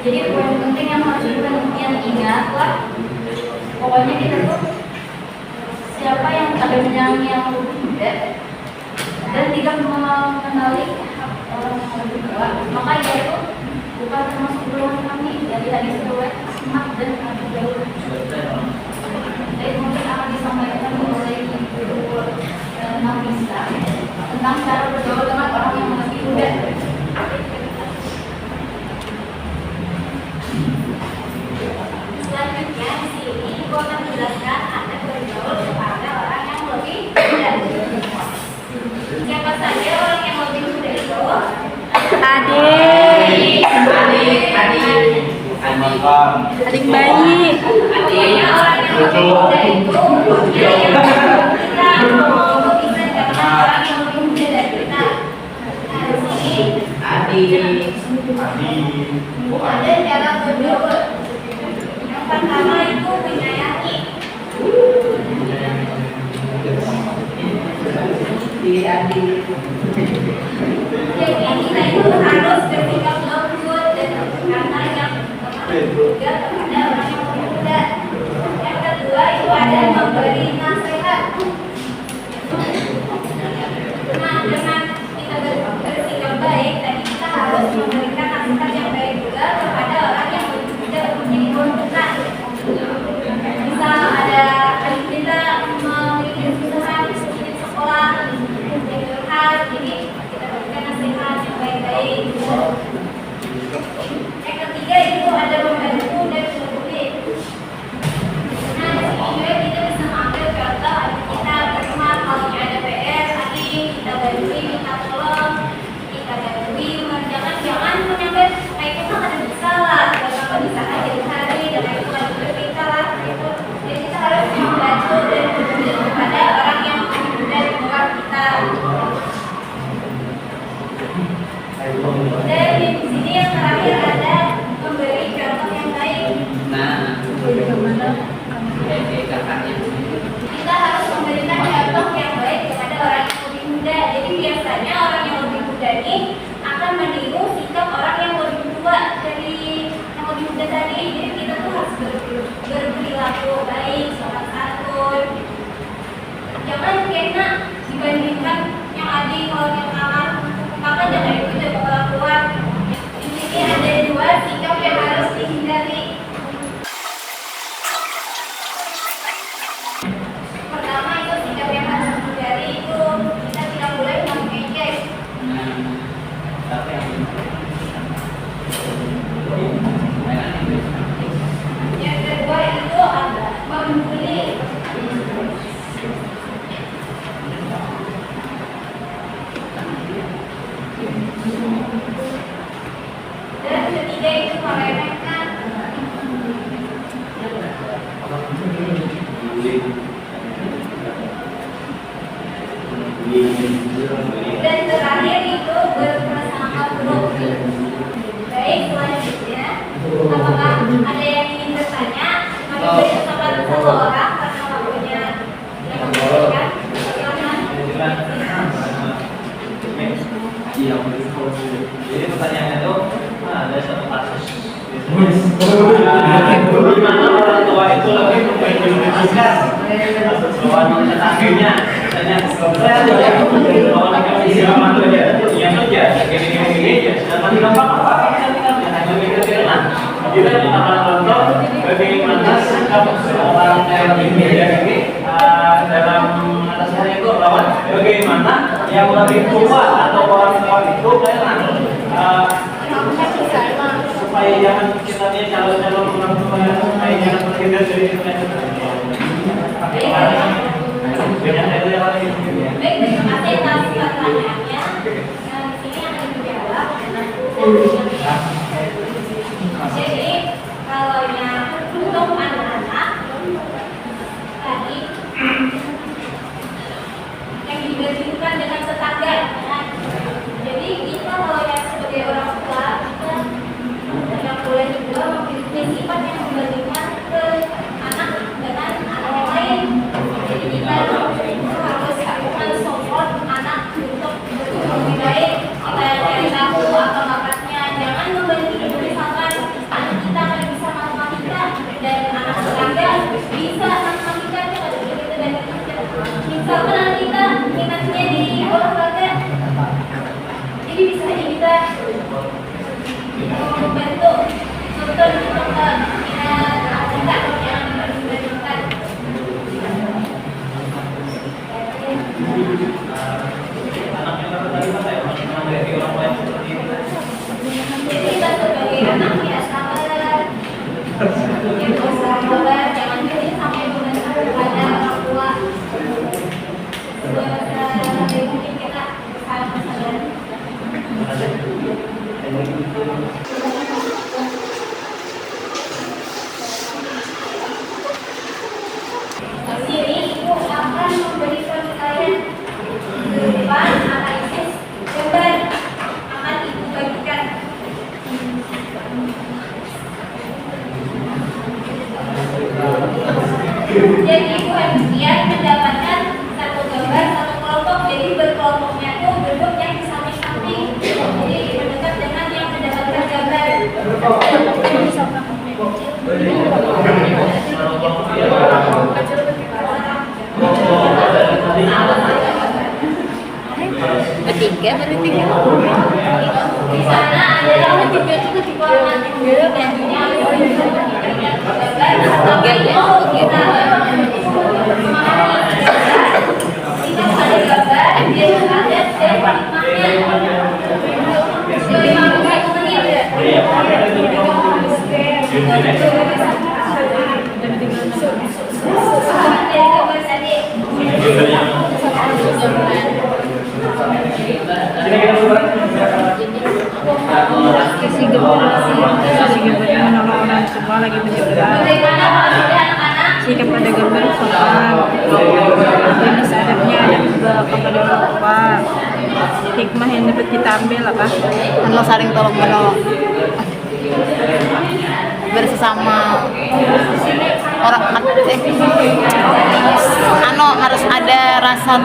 Jadi poin penting yang harus kalian ingat lah, pokoknya kita tuh siapa yang ada yang lebih muda dan tidak mengenali hak orang yang lebih tua, maka dia itu bukan termasuk golongan kami dari hadis riwayat Ahmad dan Abu Daud. Jadi mungkin akan disampaikan oleh Ibu Nafisa tentang cara bergaul dengan orang yang lebih muda. Selanjutnya di sini Ibu akan menjelaskan akan bergaul kepada orang yang lebih muda. Siapa saja orang yang lebih muda itu? Adik. Adik bayi. Artinya orang yang lebih muda itu dia yang kita untuk bisa dengan orang yang lebih muda dari kita. Nah, di sini ada cara bergaul. Yang pertama itu menyayangi. Jadi kita itu harus bersikap lembut dan karena yang juga kepada orang yang lebih muda. Yang kedua itu ada memberi nasihat. Nah, dengan kita bersikap baik, tadi kita harus memberikan nasihat yang baik juga kepada orang yang lebih muda untuk menjadi kita. Misal ada kita memiliki kesusahan di sekolah, jadi kita berikan nasihat yang baik-baik. Yang ketiga itu ada membantu dan peduli. Nah, di sini juga kita bisa mengambil contoh kita berteman kalau ada PR, tadi kita bantu, minta tolong, kita bantu mengerjakan, jangan menyambat kayak kita ada bersalah, kalau bisa aja hari dan itu lagi berpikir lah. Jadi kita harus membantu dan peduli kepada orang yang lebih muda di bawah kita. Dan di sini yang terakhir ada memberi contoh yang baik. Kita harus memberikan contoh yang baik kepada orang yang lebih muda. Jadi biasanya orang yang lebih muda ini akan meniru sikap orang yang lebih tua dari yang lebih muda tadi. Jadi kita tuh harus berperilaku baik, sopan santun. Jangan kena dibandingkan yang adik kalau yang kakak jangan ikut kelakuan. Di sini ada dua sikap yang harus dihindari. Pertama itu sikap yang harus dihindari itu kita tidak boleh mengejek. Yang kedua itu adalah membuli. Dan ketiga itu meremehkan. Dan terakhir itu berprasangka buruk. Baik, selanjutnya apakah ada yang ingin bertanya? Mari beri kesempatan satu orang karena waktunya yang memberikan. Jadi pertanyaannya itu ada satu kasus. Gimana orang tua itu lebih memperhatikan soal akhirnya tanya saya ada orang yang bisa mantu aja yang kerja gini aja nanti gampang apa kita akan contoh bagaimana sikap seorang yang ini dalam atas hari itu lawan bagaimana yang lebih tua atau orang tua itu supaya jangan kita nih calon-calon orang tua supaya jangan terhindar dari Baik, terima kasih atas pertanyaannya. Di sini akan dijawab. Jadi, kalau yang untuk anak-anak tadi yang dibandingkan dengan tetangga, jadi kita kalau yang sebagai orang tua kita tidak boleh juga memiliki sifat yang membandingkan ke anak dengan anak yang lain. Jadi kita harus mensupport anak untuk lebih baik. Kita cari tahu apa bakatnya, Di sini ibu akan memberikan kalian depan analisis gambar akan ibu bagikan. Jadi ibu kemudian mendapatkan satu gambar satu kelompok, jadi berkelompoknya tuh duduk yang di samping-samping, jadi mendekat dengan yang mendapatkan gambar. Ketiga baru tiga. Di sana ada yang ketiga itu ketika nanti dan ini gambar atau kita jika ada gambar dia ada hikmahnya. Dari mana itu menit ya? Dari gambar tadi. Si gambar yang menolong orang semua lagi berjalan. Bagaimana kalau sudah anak-anak? Sikap pada gambar sopan, jenis adabnya ada kepada orang tua. Hikmah yang dapat kita ambil apa? Anu saling tolong menolong bersama orang anu harus ada rasa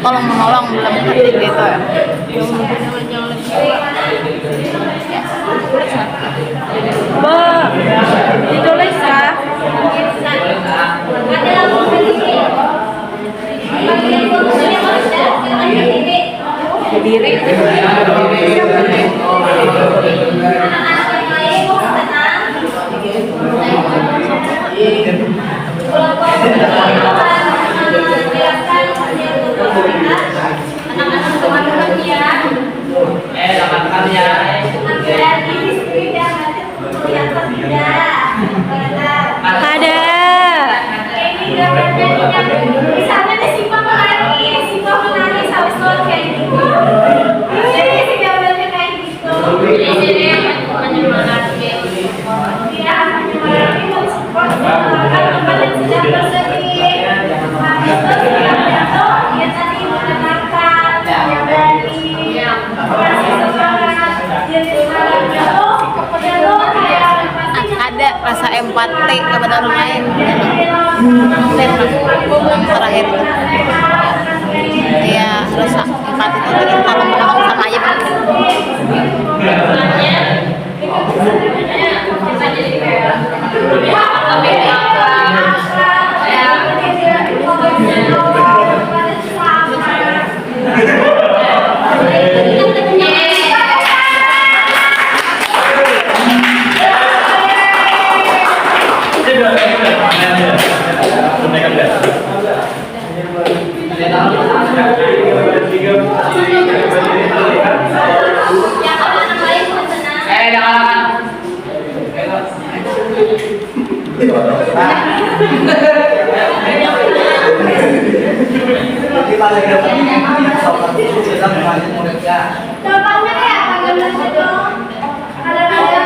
tolong menolong dalam hati gitu ya. Ditulis ya. Ada lampu berdiri. Bagian fokusnya ada dengan berdiri. Berdiri. Anak-anak yang lain tenang. Kelompok berdiri akan menjelaskan hasil tugas anak-anak teman-temannya. Agar diri sendiri dan yang tidak. Ada. Ini gambarnya misalnya ada si Pak menangis habis nonton kayak gitu. Jadi si gambarnya kayak gitu. Jadi menyemangati, dia menyemangati mensupport teman-teman yang sedang bersedih. Habis itu dia tadi menenangkan, yang berani, kasih semangat, dia semangat jatuh, jatuh kayak Ada rasa empati kepada orang lain. Yang terakhir itu. Ya, rasa empati itu bikin tolong menolong sama aja Pak. yang anak lain pun tenang. Contohnya ya, gambarnya dong. Ada contoh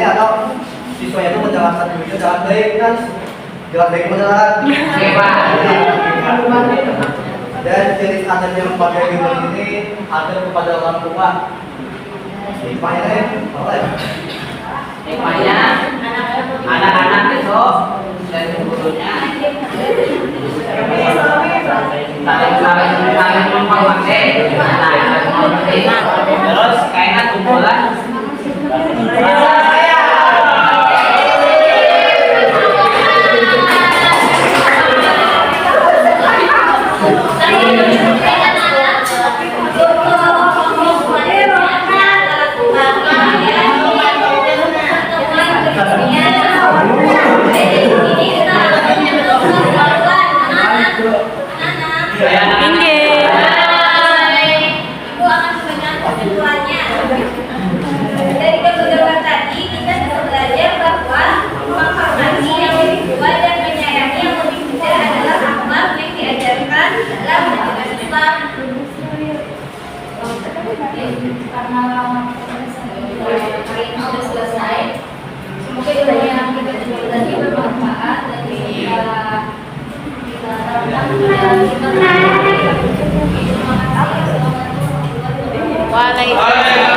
atau siswanya itu menjalankan video dengan baik kan, dengan baik benar. Dan jenis adat yang pakai video ini ada kepada orang tua. Hikmahnya apa ya? Hikmahnya anak-anak itu dan gurunya saling menghormati, terus kayaknya kumpulan Ibu akan memberikan kesimpulannya. Waalaikumsalam.